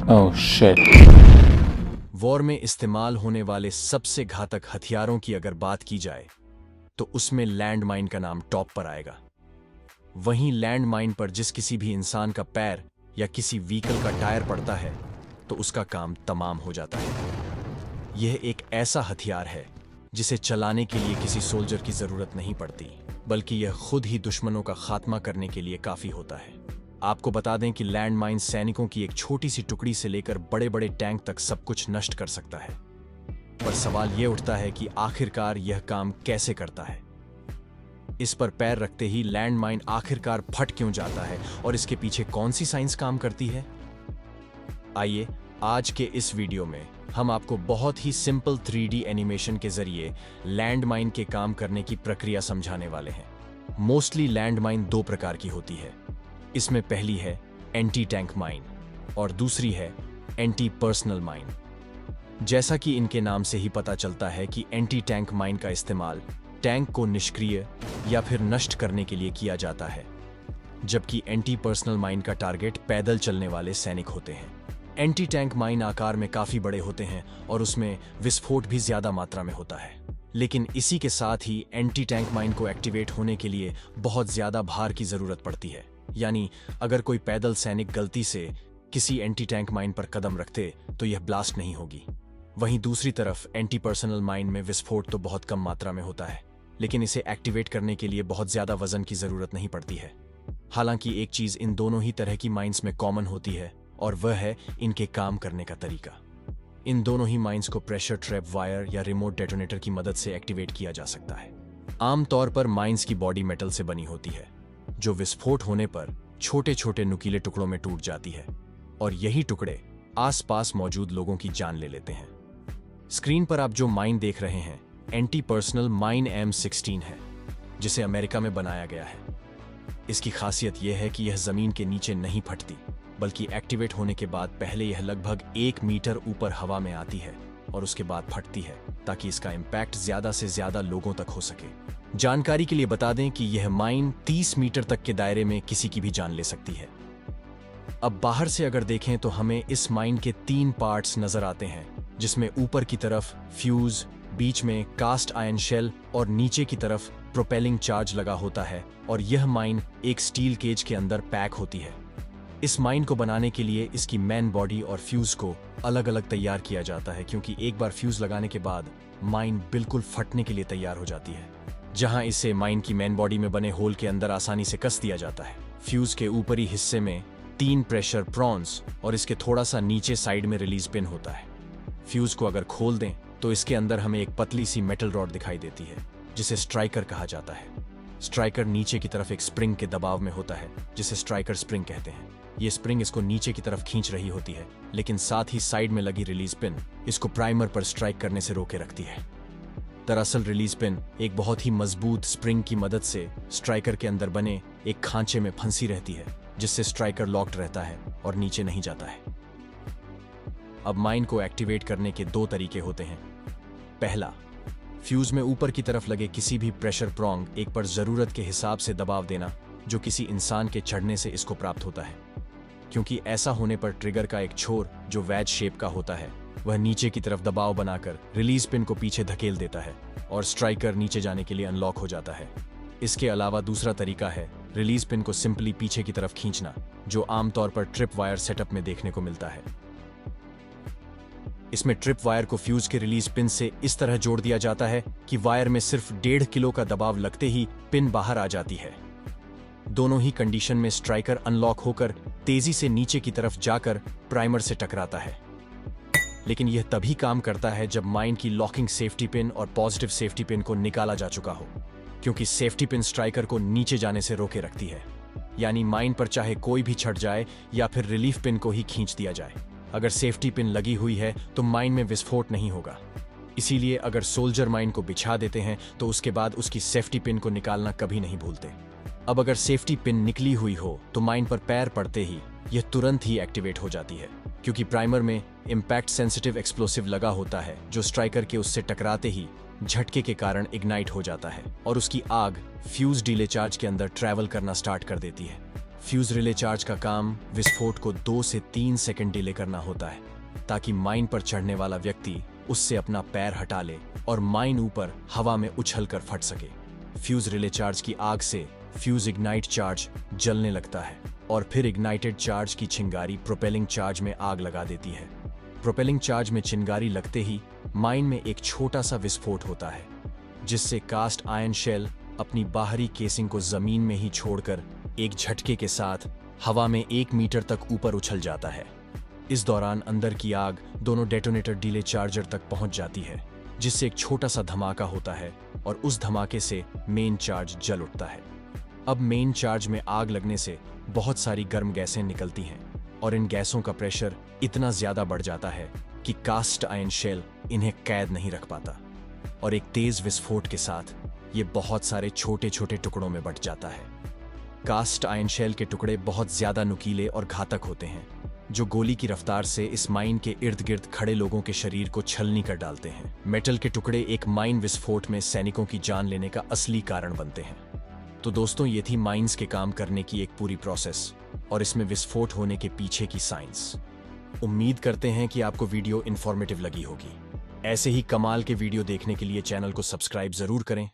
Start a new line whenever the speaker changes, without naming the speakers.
Oh shit.
War में इस्तेमाल होने वाले सबसे घातक हथियारों की अगर बात की जाए तो उसमें लैंड माइन का नाम टॉप पर आएगा। वहीं लैंड माइन पर जिस किसी भी इंसान का पैर या किसी व्हीकल का टायर पड़ता है तो उसका काम तमाम हो जाता है। यह एक ऐसा हथियार है जिसे चलाने के लिए किसी सोल्जर की जरूरत नहीं पड़ती, बल्कि यह खुद ही दुश्मनों का खात्मा करने के लिए काफी होता है। आपको बता दें कि लैंड माइन सैनिकों की एक छोटी सी टुकड़ी से लेकर बड़े बड़े टैंक तक सब कुछ नष्ट कर सकता है। पर सवाल यह उठता है कि आखिरकार यह काम कैसे करता है। इस पर पैर रखते ही लैंड माइन आखिरकार फट क्यों जाता है और इसके पीछे कौन सी साइंस काम करती है। आइए आज के इस वीडियो में हम आपको बहुत ही सिंपल 3D एनिमेशन के जरिए लैंड माइन के काम करने की प्रक्रिया समझाने वाले हैं। मोस्टली लैंड माइन दो प्रकार की होती है। इसमें पहली है एंटी टैंक माइन और दूसरी है एंटी पर्सनल माइन। जैसा कि इनके नाम से ही पता चलता है कि एंटी टैंक माइन का इस्तेमाल टैंक को निष्क्रिय या फिर नष्ट करने के लिए किया जाता है, जबकि एंटी पर्सनल माइन का टारगेट पैदल चलने वाले सैनिक होते हैं। एंटी टैंक माइन आकार में काफी बड़े होते हैं और उसमें विस्फोट भी ज्यादा मात्रा में होता है, लेकिन इसी के साथ ही एंटी टैंक माइन को एक्टिवेट होने के लिए बहुत ज्यादा भार की जरूरत पड़ती है। यानी अगर कोई पैदल सैनिक गलती से किसी एंटी टैंक माइन पर कदम रखते तो यह ब्लास्ट नहीं होगी। वहीं दूसरी तरफ एंटी पर्सनल माइन में विस्फोट तो बहुत कम मात्रा में होता है, लेकिन इसे एक्टिवेट करने के लिए बहुत ज्यादा वजन की जरूरत नहीं पड़ती है। हालांकि एक चीज इन दोनों ही तरह की माइंस में कॉमन होती है और वह है इनके काम करने का तरीका। इन दोनों ही माइंस को प्रेशर ट्रैप वायर या रिमोट डेटोनेटर की मदद से एक्टिवेट किया जा सकता है। आमतौर पर माइंस की बॉडी मेटल से बनी होती है, जो विस्फोट होने पर छोटे छोटे नुकीले टुकड़ों में टूट जाती है और यही टुकड़े आसपास मौजूद लोगों की जान ले लेते हैं। स्क्रीन पर आप जो माइन देख रहे हैं एंटी पर्सनल माइन M16 है, जिसे अमेरिका में बनाया गया है। इसकी खासियत यह है कि यह जमीन के नीचे नहीं फटती, बल्कि एक्टिवेट होने के बाद पहले यह लगभग 1 मीटर ऊपर हवा में आती है और उसके बाद फटती है, ताकि इसका इम्पैक्ट ज्यादा से ज्यादा लोगों तक हो सके। जानकारी के लिए बता दें कि यह माइन 30 मीटर तक के दायरे में किसी की भी जान ले सकती है। अब बाहर से अगर देखें तो हमें इस माइन के 3 पार्ट्स नजर आते हैं, जिसमें ऊपर की तरफ फ्यूज, बीच में कास्ट आयरन शेल और नीचे की तरफ प्रोपेलिंग चार्ज लगा होता है, और यह माइन एक स्टील केज के अंदर पैक होती है। इस माइन को बनाने के लिए इसकी मेन बॉडी और फ्यूज को अलग अलग तैयार किया जाता है, क्योंकि एक बार फ्यूज लगाने के बाद माइन बिल्कुल फटने के लिए तैयार हो जाती है। जहां इसे माइन की मेन बॉडी में बने होल के अंदर आसानी से कस दिया जाता है। फ्यूज के ऊपरी हिस्से में 3 प्रेशर प्रॉन्स और इसके थोड़ा सा नीचे साइड में रिलीज पिन होता है। फ्यूज को अगर खोल दें तो इसके अंदर हमें एक पतली सी मेटल रॉड दिखाई देती है, जिसे स्ट्राइकर कहा जाता है। स्ट्राइकर नीचे की तरफ एक स्प्रिंग के दबाव में होता है, जिसे स्ट्राइकर स्प्रिंग कहते हैं। ये स्प्रिंग इसको नीचे की तरफ खींच रही होती है, लेकिन साथ ही साइड में लगी रिलीज पिन इसको प्राइमर पर स्ट्राइक करने से रोके रखती है। दरअसल रिलीज पिन एक बहुत ही मजबूत स्प्रिंग की मदद से स्ट्राइकर के अंदर बने एक खांचे में फंसी रहती है, जिससे स्ट्राइकर लॉक्ड रहता है और नीचे नहीं जाता है। अब माइन को एक्टिवेट करने के 2 तरीके होते हैं। पहला, फ्यूज में ऊपर की तरफ लगे किसी भी प्रेशर प्रॉन्ग एक पर जरूरत के हिसाब से दबाव देना, जो किसी इंसान के चढ़ने से इसको प्राप्त होता है, क्योंकि ऐसा होने पर ट्रिगर का एक छोर जो वैज शेप का होता है वह नीचे की तरफ दबाव बनाकर रिलीज पिन को पीछे धकेल देता है और स्ट्राइकर नीचे जाने के लिए अनलॉक हो जाता है। इसके अलावा दूसरा तरीका है रिलीज पिन को सिंपली पीछे की तरफ खींचना, जो आमतौर पर ट्रिप वायर सेटअप में देखने को मिलता है। इसमें ट्रिप वायर को फ्यूज के रिलीज पिन से इस तरह जोड़ दिया जाता है कि वायर में सिर्फ 1.5 किलो का दबाव लगते ही पिन बाहर आ जाती है। दोनों ही कंडीशन में स्ट्राइकर अनलॉक होकर तेजी से नीचे की तरफ जाकर प्राइमर से टकराता है, लेकिन यह तभी काम करता है जब माइन की लॉकिंग सेफ्टी पिन और पॉजिटिव सेफ्टी पिन को निकाला जा चुका हो, क्योंकि सेफ्टी पिन स्ट्राइकर को नीचे जाने से रोके रखती है। यानी माइन पर चाहे कोई भी चढ़ जाए या फिर रिलीफ पिन को ही खींच दिया जाए, अगर सेफ्टी पिन लगी हुई है तो माइन में विस्फोट नहीं होगा। इसीलिए अगर सोल्जर माइन को बिछा देते हैं तो उसके बाद उसकी सेफ्टी पिन को निकालना कभी नहीं भूलते। अब अगर सेफ्टी पिन निकली हुई हो तो माइन पर पैर पड़ते ही यह तुरंत ही एक्टिवेट हो जाती है, क्योंकि प्राइमर में इम्पैक्ट सेंसिटिव एक्सप्लोसिव लगा होता है, जो स्ट्राइकर के उससे टकराते ही झटके के कारण इग्नाइट हो जाता है और उसकी आग फ्यूज डीले चार्ज के अंदर ट्रैवल करना स्टार्ट कर देती है। फ्यूज रिले चार्ज का काम विस्फोट को 2 से 3 सेकंड डिले करना होता है, ताकि माइन पर चढ़ने वाला व्यक्ति उससे अपना पैर हटा ले और माइन ऊपर हवा में उछलकर फट सके। फ्यूज रिले चार्ज की आग से फ्यूज इग्नाइट चार्ज जलने लगता है और फिर इग्नाइटेड चार्ज की चिंगारी प्रोपेलिंग चार्ज में आग लगा देती है। प्रोपेलिंग चार्ज में चिंगारी लगते ही माइन में एक छोटा सा विस्फोट होता है, जिससे कास्ट आयरन शेल अपनी बाहरी केसिंग को जमीन में ही छोड़कर एक झटके के साथ हवा में 1 मीटर तक ऊपर उछल जाता है। इस दौरान अंदर की आग दोनों डेटोनेटर डिले चार्जर तक पहुंच जाती है, जिससे एक छोटा सा धमाका होता है और उस धमाके से मेन चार्ज जल उठता है। अब मेन चार्ज में आग लगने से बहुत सारी गर्म गैसें निकलती हैं और इन गैसों का प्रेशर इतना ज्यादा बढ़ जाता है कि कास्ट आयरन शेल इन्हें कैद नहीं रख पाता और एक तेज विस्फोट के साथ ये बहुत सारे छोटे छोटे टुकड़ों में बंट जाता है। कास्ट आयरन शेल के टुकड़े बहुत ज्यादा नुकीले और घातक होते हैं, जो गोली की रफ्तार से इस माइन के इर्द गिर्द खड़े लोगों के शरीर को छलनी कर डालते हैं। मेटल के टुकड़े एक माइन विस्फोट में सैनिकों की जान लेने का असली कारण बनते हैं। तो दोस्तों, ये थी माइंस के काम करने की एक पूरी प्रोसेस और इसमें विस्फोट होने के पीछे की साइंस। उम्मीद करते हैं कि आपको वीडियो इंफॉर्मेटिव लगी होगी। ऐसे ही कमाल के वीडियो देखने के लिए चैनल को सब्सक्राइब जरूर करें।